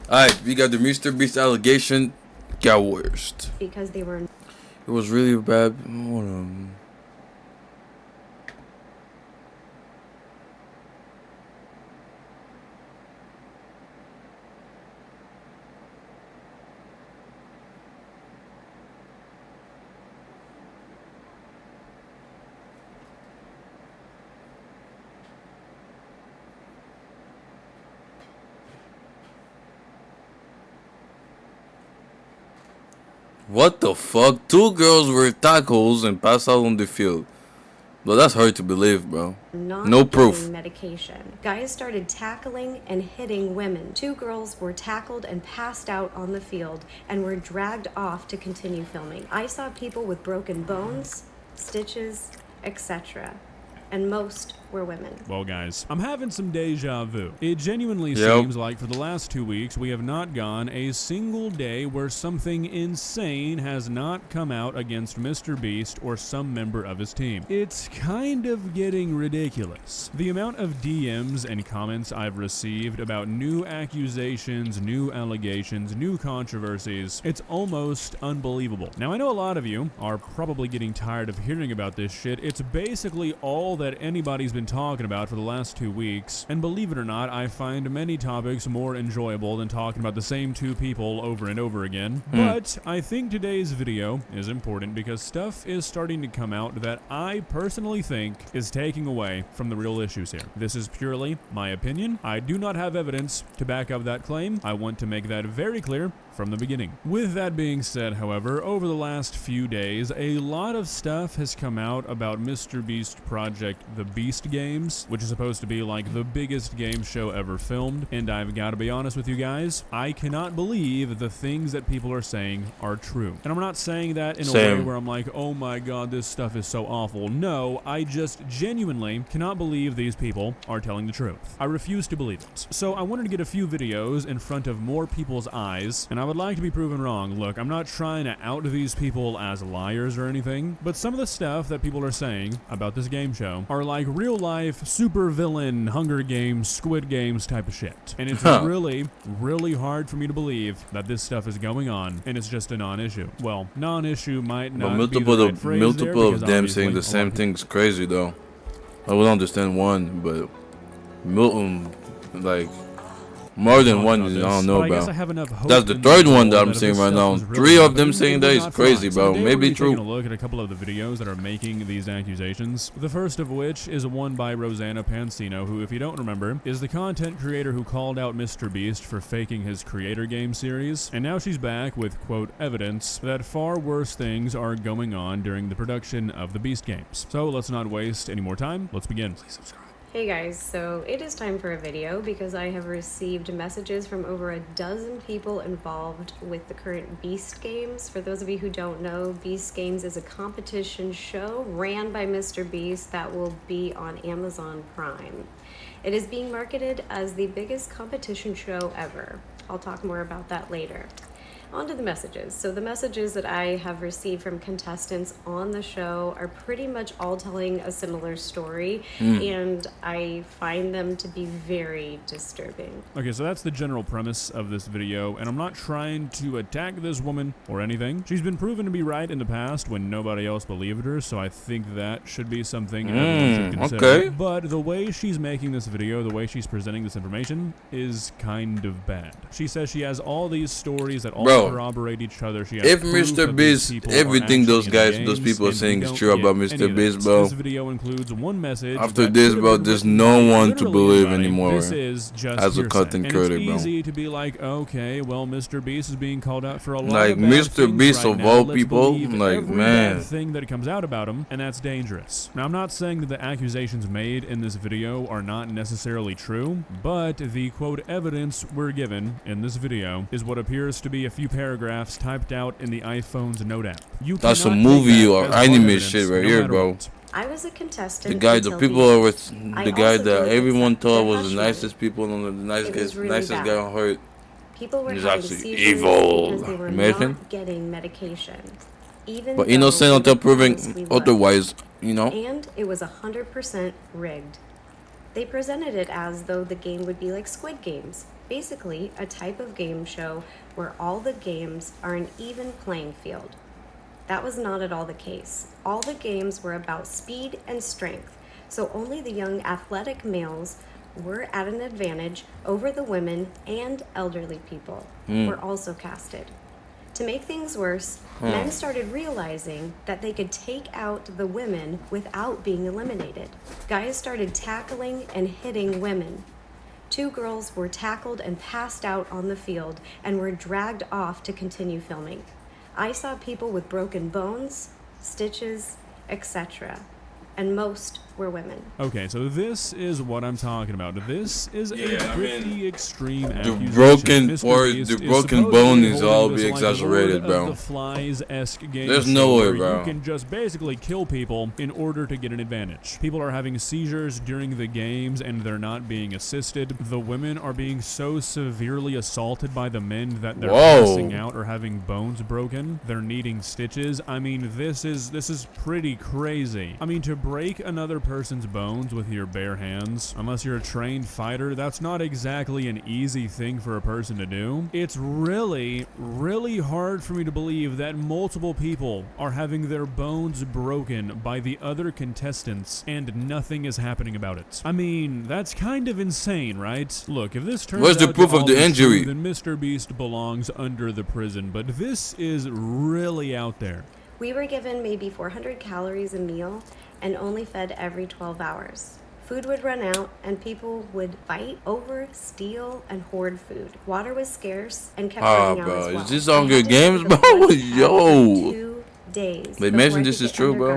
Alright, we got the MrBeast allegation. Got worst. Because they were. It was really bad. What the fuck? Two girls were tackled and passed out on the field. But that's hard to believe, bro. No proof. Medication. Guys started tackling and hitting women. Two girls were tackled and passed out on the field and were dragged off to continue filming. I saw people with broken bones, stitches, etc. And most were women. Well, guys, I'm having some deja vu. It genuinely seems like for the last 2 weeks, we have not gone a single day where something insane has not come out against MrBeast or some member of his team. It's kind of getting ridiculous. The amount of DMs and comments I've received about new accusations, new allegations, new controversies, it's almost unbelievable. Now, I know a lot of you are probably getting tired of hearing about this shit. It's basically all that anybody's been talking about for the last 2 weeks, and believe it or not, I find many topics more enjoyable than talking about the same two people over and over again. But I think today's video is important because stuff is starting to come out that I personally think is taking away from the real issues here. This is purely my opinion. I do not have evidence to back up that claim. I want to make that very clear from the beginning. With that being said, however, over the last few days, a lot of stuff has come out about MrBeast Project The Beast Games, which is supposed to be like the biggest game show ever filmed, and I've got to be honest with you guys, I cannot believe the things that people are saying are true. And I'm not saying that in a way where I'm like, oh my god, this stuff is so awful. No, I just genuinely cannot believe these people are telling the truth. I refuse to believe it. So I wanted to get a few videos in front of more people's eyes, and I would like to be proven wrong. Look, I'm not trying to out these people as liars or anything, but some of the stuff that people are saying about this game show are like real life super villain Hunger Games, Squid Games type of shit. And it's really hard for me to believe that this stuff is going on and it's just a non-issue. Well, non-issue might not be the right phrase multiple of them saying the same thing is crazy though. I would understand one, but like more than one, I don't know, bro. That's the third one that I'm seeing right now. Three of them saying that is crazy, bro. Maybe true. Taking a look at a couple of the videos that are making these accusations. The first of which is one by Rosanna Pansino, who, if you don't remember, is the content creator who called out MrBeast for faking his creator game series. And now she's back with, quote, evidence that far worse things are going on during the production of the Beast games. So let's not waste any more time. Let's begin. Please subscribe. Hey guys, so it is time for a video because I have received messages from over a dozen people involved with the current Beast Games. For those of you who don't know, Beast Games is a competition show ran by MrBeast that will be on Amazon Prime. It is being marketed as the biggest competition show ever. I'll talk more about that later. On to the messages. So the messages that I have received from contestants on the show are pretty much all telling a similar story, and I find them to be very disturbing. Okay, so that's the general premise of this video, and I'm not trying to attack this woman or anything. She's been proven to be right in the past when nobody else believed her, so I think that should be something everyone should consider. Okay. But the way she's making this video, the way she's presenting this information, is kind of bad. She says she has all these stories that all corroborate each other. She has if MrBeast, everything those people are saying is true about MrBeast, bro. This video includes one message. After this, bro, there's no one to believe anymore. This is just as a content creator, bro. It's easy to be like, okay, well, MrBeast is being called out for a lot like of bad MrBeast right of all now. people, like man, bad thing that comes out about him, and that's dangerous. Now, I'm not saying that the accusations made in this video are not necessarily true, but the quote evidence we're given in this video is what appears to be a few paragraphs typed out in the iPhone's note app. That's a movie or anime shit right here, bro. I was a contestant. The guy, the people are with the guy that everyone thought was the nicest people and the nicest guy on earth. People were He's having actually seizures evil. because they were Imagine. not getting medication. Even but innocent until proven otherwise, you know. And it was 100% rigged. They presented it as though the game would be like Squid Games. Basically, a type of game show where all the games are an even playing field. That was not at all the case. All the games were about speed and strength, so only the young athletic males were at an advantage over the women and elderly people were also casted. To make things worse, men started realizing that they could take out the women without being eliminated. Guys started tackling and hitting women. 2 girls were tackled and passed out on the field and were dragged off to continue filming. I saw people with broken bones, stitches, etc., and most were women. Okay, so this is what I'm talking about. This is a pretty extreme accusation. The broken bone is all be exaggerated, bro. The Flies-esque game There's no way, bro. You can just basically kill people in order to get an advantage. People are having seizures during the games and they're not being assisted. The women are being so severely assaulted by the men that they're passing out or having bones broken. They're needing stitches. I mean, this is pretty crazy. I mean, to break another person's bones with your bare hands, unless you're a trained fighter, that's not exactly an easy thing for a person to do. It's really, really hard for me to believe that multiple people are having their bones broken by the other contestants and nothing is happening about it. I mean, that's kind of insane, right? Look, if this turns Where's the out proof to of all the be injury? true, then MrBeast belongs under the prison, but this is really out there. We were given maybe 400 calories a meal and only fed every 12 hours. Food would run out and people would fight over, steal, and hoard food. Water was scarce and kept running out as well. Is this on good games, bro? Yo. 2 days. They mentioned this is true, bro.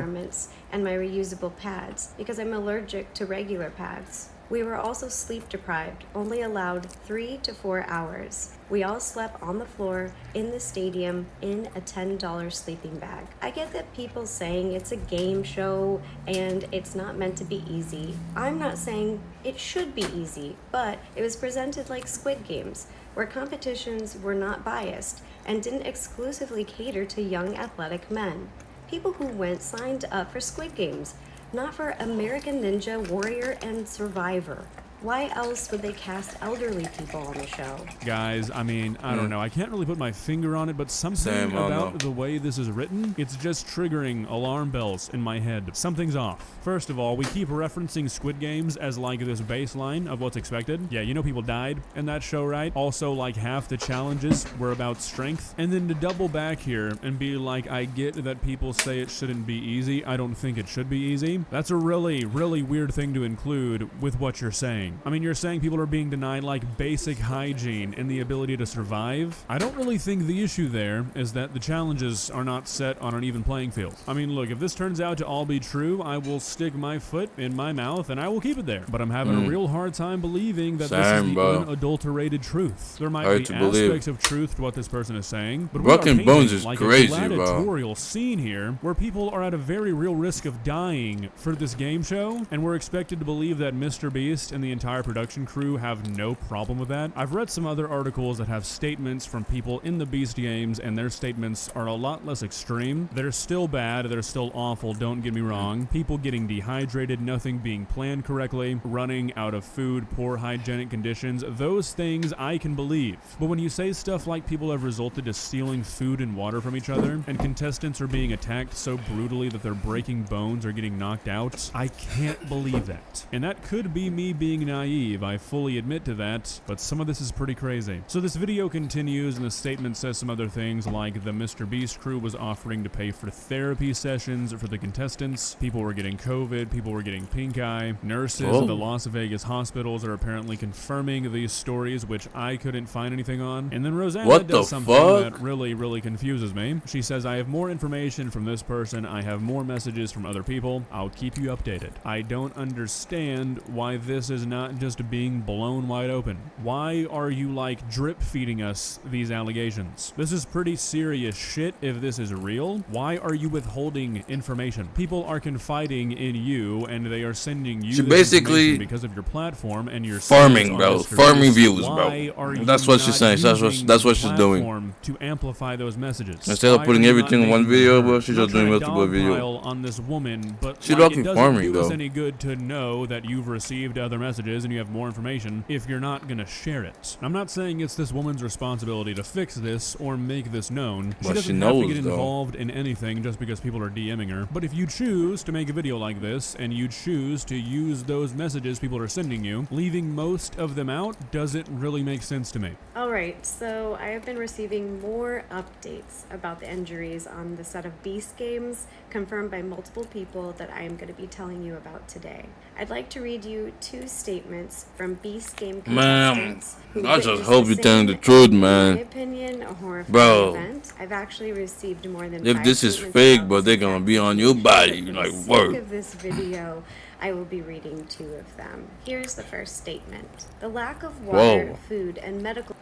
And my reusable pads because I'm allergic to regular pads. We were also sleep deprived, only allowed 3 to 4 hours. We all slept on the floor in the stadium in a $10 sleeping bag. I get that people saying it's a game show and it's not meant to be easy. I'm not saying it should be easy, but it was presented like Squid Games, where competitions were not biased and didn't exclusively cater to young athletic men. People who went signed up for Squid Games, not for American Ninja Warrior and Survivor. Why else would they cast elderly people on the show? Guys, I mean, I don't know. I can't really put my finger on it, but something about the way this is written, it's just triggering alarm bells in my head. Something's off. First of all, we keep referencing Squid Games as like this baseline of what's expected. Yeah, you know people died in that show, right? Also, like half the challenges were about strength. And then to double back here and be like, I get that people say it shouldn't be easy. I don't think it should be easy. That's a really, really weird thing to include with what you're saying. I mean, you're saying people are being denied like basic hygiene and the ability to survive. I don't really think the issue there is that the challenges are not set on an even playing field. I mean, look, if this turns out to all be true, I will stick my foot in my mouth and I will keep it there. But I'm having a real hard time believing that this is the unadulterated truth. There might be aspects of truth to what this person is saying, but broken bones is like crazy, a gladiatorial scene here where people are at a very real risk of dying for this game show, and we're expected to believe that MrBeast and the entire production crew have no problem with that. I've read some other articles that have statements from people in the Beast games, and their statements are a lot less extreme. They're still bad, they're still awful, don't get me wrong. People getting dehydrated, nothing being planned correctly, running out of food, poor hygienic conditions, those things I can believe. But when you say stuff like people have resulted to stealing food and water from each other, and contestants are being attacked so brutally that they're breaking bones or getting knocked out, I can't believe that. And that could be me being naive, I fully admit to that, but some of this is pretty crazy. So this video continues, and the statement says some other things like the MrBeast crew was offering to pay for therapy sessions for the contestants, people were getting COVID, people were getting pink eye, nurses at the Las Vegas hospitals are apparently confirming these stories, which I couldn't find anything on. And then Rosanna does something that really confuses me. She says, I have more information from this person, I have more messages from other people, I'll keep you updated. I don't understand why this is not just being blown wide open. Why are you like drip feeding us these allegations? This is pretty serious shit if this is real. Why are you withholding information? People are confiding in you and they are sending you this information because of your platform and your farming, bro. Farming views, bro. That's what she's saying. That's what she's doing. to amplify those messages? Instead of putting everything in one video, bro, she's just doing multiple videos. On this woman, but she's like, lucky it doesn't farming, do us though. any good to know that you've received other messages and you have more information if you're not gonna share it. I'm not saying it's this woman's responsibility to fix this or make this known. She doesn't have to get involved in anything just because people are DMing her. But if you choose to make a video like this and you choose to use those messages people are sending you, leaving most of them out doesn't really make sense to me. Alright, so I have been receiving more updates about the injuries on the set of Beast games, confirmed by multiple people that I am going to be telling you about today. I'd like to read you 2 statements from Beast game contestants. I just hope you're telling the truth, man. In my opinion, a horrifying event. I've actually received more than if 5 this is fake, but they're gonna be on your body, like, word. Of this video, I will be reading 2 of them. Here's the first statement. The lack of water, food, and medical...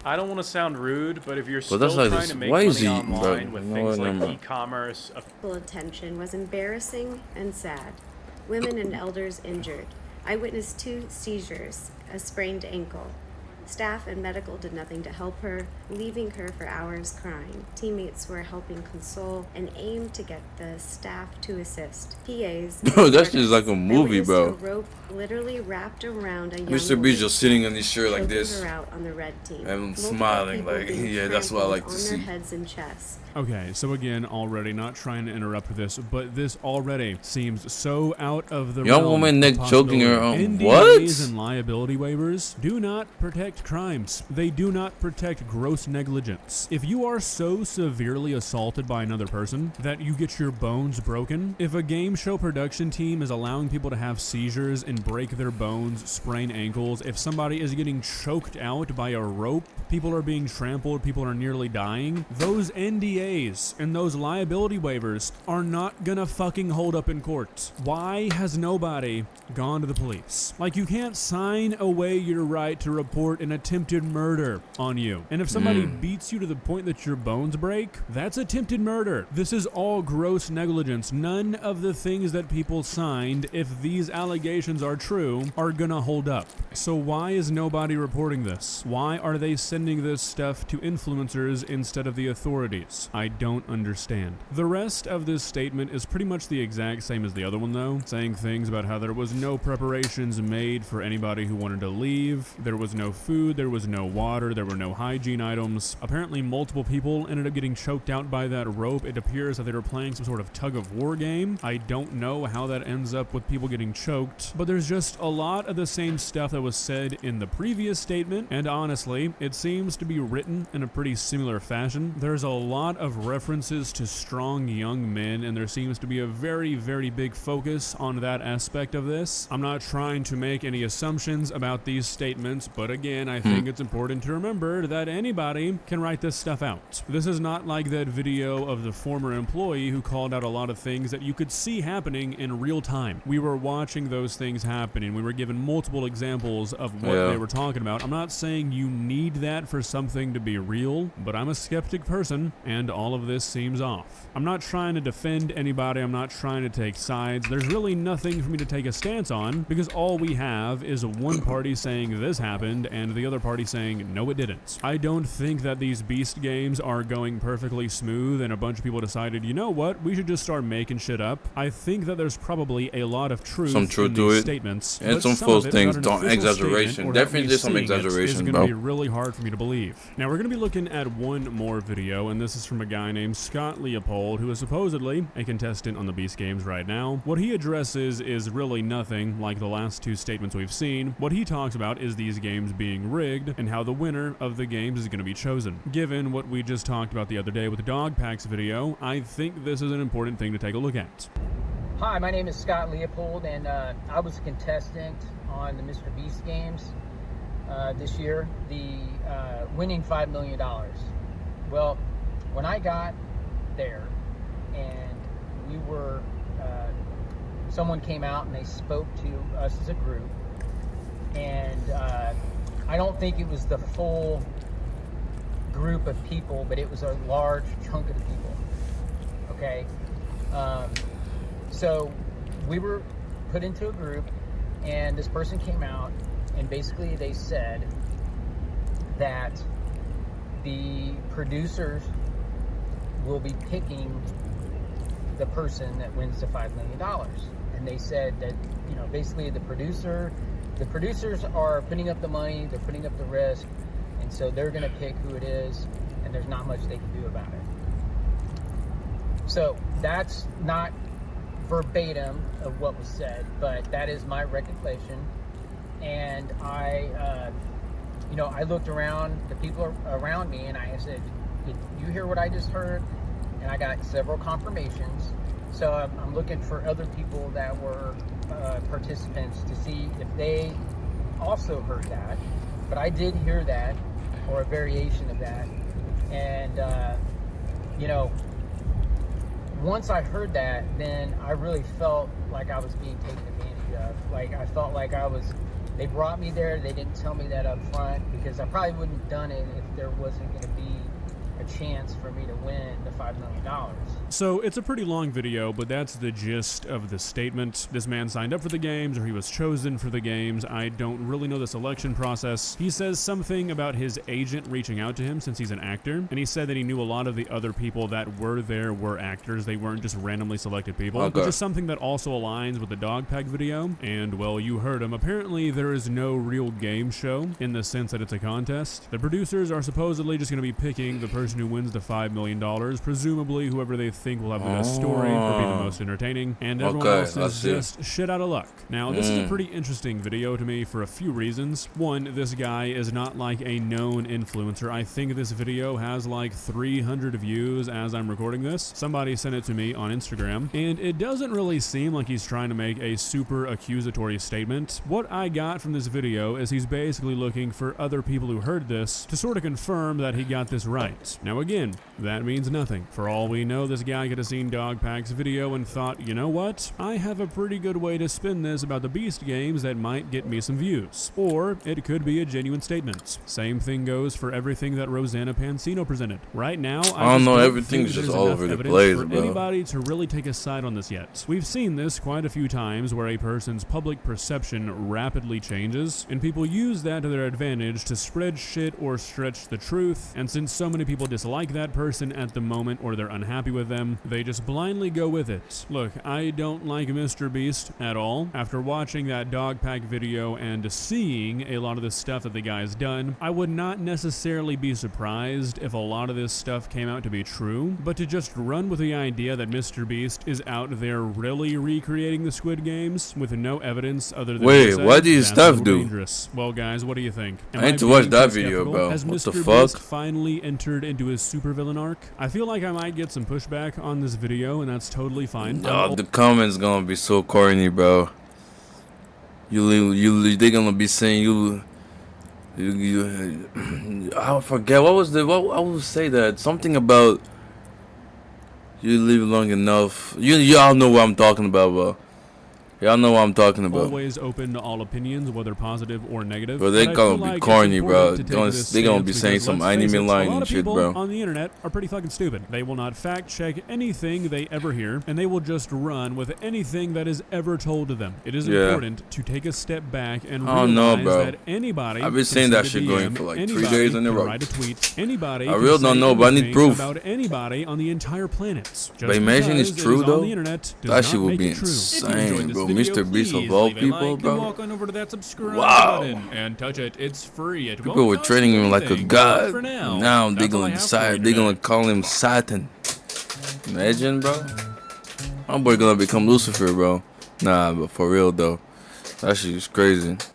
I don't want to sound rude, but if you're still like trying to make money online with things like e-commerce... attention was embarrassing and sad. Women and elders injured. I witnessed 2 seizures, a sprained ankle. Staff and medical did nothing to help her, leaving her for hours crying. Teammates were helping console and aimed to get the staff to assist. PAs... Bro, that's just like a movie, bro. A rope literally wrapped around a young MrBeast just sitting on his shirt like this. her out on the red team. And smiling like, yeah, that's what I like to see. On their heads and chests. Okay, so again, already not trying to interrupt this, but this already seems so out of the young woman neck choking her on NDAs and liability waivers do not protect crimes. They do not protect gross negligence. If you are so severely assaulted by another person that you get your bones broken, if a game show production team is allowing people to have seizures and break their bones, sprain ankles, if somebody is getting choked out by a rope, people are being trampled, people are nearly dying, those NDAs and those liability waivers are not gonna fucking hold up in court. Why has nobody gone to the police? Like, you can't sign away your right to report an attempted murder on you. And if somebody beats you to the point that your bones break, that's attempted murder. This is all gross negligence. None of the things that people signed, if these allegations are true, are gonna hold up. So why is nobody reporting this? Why are they sending this stuff to influencers instead of the authorities? I don't understand. The rest of this statement is pretty much the exact same as the other one, though, saying things about how there was no preparations made for anybody who wanted to leave, there was no food, there was no water, there were no hygiene items. Apparently multiple people ended up getting choked out by that rope. It appears that they were playing some sort of tug-of-war game. I don't know how that ends up with people getting choked, but there's just a lot of the same stuff that was said in the previous statement, and honestly, it seems to be written in a pretty similar fashion. There's a lot of references to strong young men, and there seems to be a very, very big focus on that aspect of this. I'm not trying to make any assumptions about these statements, but again, I think it's important to remember that anybody can write this stuff out. This is not like that video of the former employee who called out a lot of things that you could see happening in real time. We were watching those things happen, and we were given multiple examples of what they were talking about. I'm not saying you need that for something to be real, but I'm a skeptic person, and all of this seems off. I'm not trying to defend anybody. I'm not trying to take sides. There's really nothing for me to take a stance on, because all we have is one party saying this happened and the other party saying no, it didn't. I don't think that these Beast games are going perfectly smooth and a bunch of people decided, you know what, we should just start making shit up. I think that there's probably a lot of truth in these statements, and some false things. Don't exaggeration. Definitely there's some exaggeration, bro. It's going to be really hard for me to believe. Now we're going to be looking at one more video, and this is from a guy named Scott Leopold, who is supposedly a contestant on the Beast games right now. What he addresses is really nothing like the last 2 statements we've seen. What he talks about is these games being rigged and how the winner of the games is going to be chosen. Given what we just talked about the other day with the Dog Packs video, I think this is an important thing to take a look at. Hi, my name is Scott Leopold, and I was a contestant on the MrBeast games this year, the winning $5 million. Well, when I got there and we were, someone came out and they spoke to us as a group, and I don't think it was the full group of people, but it was a large chunk of the people, okay? So we were put into a group, and this person came out, and basically they said that the producers will be picking the person that wins the $5 million. And they said that, you know, basically the producers are putting up the money, they're putting up the risk, and so they're going to pick who it is, and there's not much they can do about it. So that's not verbatim of what was said, but that is my recollection. And I looked around, the people around me, and I said, did you hear what I just heard? And I got several confirmations. So I'm looking for other people that were participants to see if they also heard that. But I did hear that, or a variation of that. And, once I heard that, then I really felt like I was being taken advantage of. Like, I felt like they brought me there, they didn't tell me that up front, because I probably wouldn't have done it if there wasn't going to be a chance for me to win the $5 million. So it's a pretty long video, but that's the gist of the statement. This man signed up for the games, or he was chosen for the games. I don't really know the selection process. He says something about his agent reaching out to him since he's an actor, and he said that he knew a lot of the other people that were there were actors. They weren't just randomly selected people, which is something that also aligns with the dog pack video. And, well, you heard him. Apparently, there is no real game show in the sense that it's a contest. The producers are supposedly just going to be picking the person who wins the $5 million, presumably whoever they think will have the best story or be the most entertaining, and everyone else is just shit out of luck. Now, this is a pretty interesting video to me for a few reasons. One, this guy is not like a known influencer. I think this video has like 300 views as I'm recording this. Somebody sent it to me on Instagram, and it doesn't really seem like he's trying to make a super accusatory statement. What I got from this video is he's basically looking for other people who heard this to sort of confirm that he got this right. Now again, that means nothing. For all we know, this guy could have seen Dogpack's video and thought, you know what? I have a pretty good way to spin this about the Beast games that might get me some views. Or it could be a genuine statement. Same thing goes for everything that Rosanna Pansino presented. Right now, I don't know, everything's just all over the place, bro. Anybody to really take a side on this yet. We've seen this quite a few times where a person's public perception rapidly changes, and people use that to their advantage to spread shit or stretch the truth, and since so many people dislike that person at the moment or they're unhappy with them, they just blindly go with it. Look, I don't like MrBeast at all. After watching that dog pack video and seeing a lot of the stuff that the guy's done, I would not necessarily be surprised if a lot of this stuff came out to be true, but to just run with the idea that MrBeast is out there really recreating the Squid Games with no evidence other than what do you stuff do? Dangerous. Well, guys, what do you think? I need to watch that video, bro. Has what the MrBeast fuck? finally entered into his supervillain arc? I feel like I might get some pushback on this video, and that's totally fine. Oh, the comments gonna be so corny, bro. They gonna be saying I forget what I would say that something about you live long enough. Y'all know what I'm talking about, bro. Y'all know what I'm talking about. Always open to all opinions, whether positive or negative. But they gonna be corny, bro. They gonna be saying some anime line and shit, bro. On the internet are pretty fucking stupid. They will not fact check anything they ever hear, and they will just run with anything that is ever told to them. It is important to take a step back and realize that anybody. I've been saying that shit going for like 3 days in a row. Write a tweet. Anybody. I really don't know, but I need proof about anybody on the entire planet. But imagine it's true though. That shit would be insane, bro. MrBeast of all people, bro. Walk on over to that subscribe button and touch it. It's free. People were treating him like a god. Now they're gonna decide. They're gonna call him Satan. Imagine, bro. My boy gonna become Lucifer, bro. Nah, but for real though, that shit is crazy.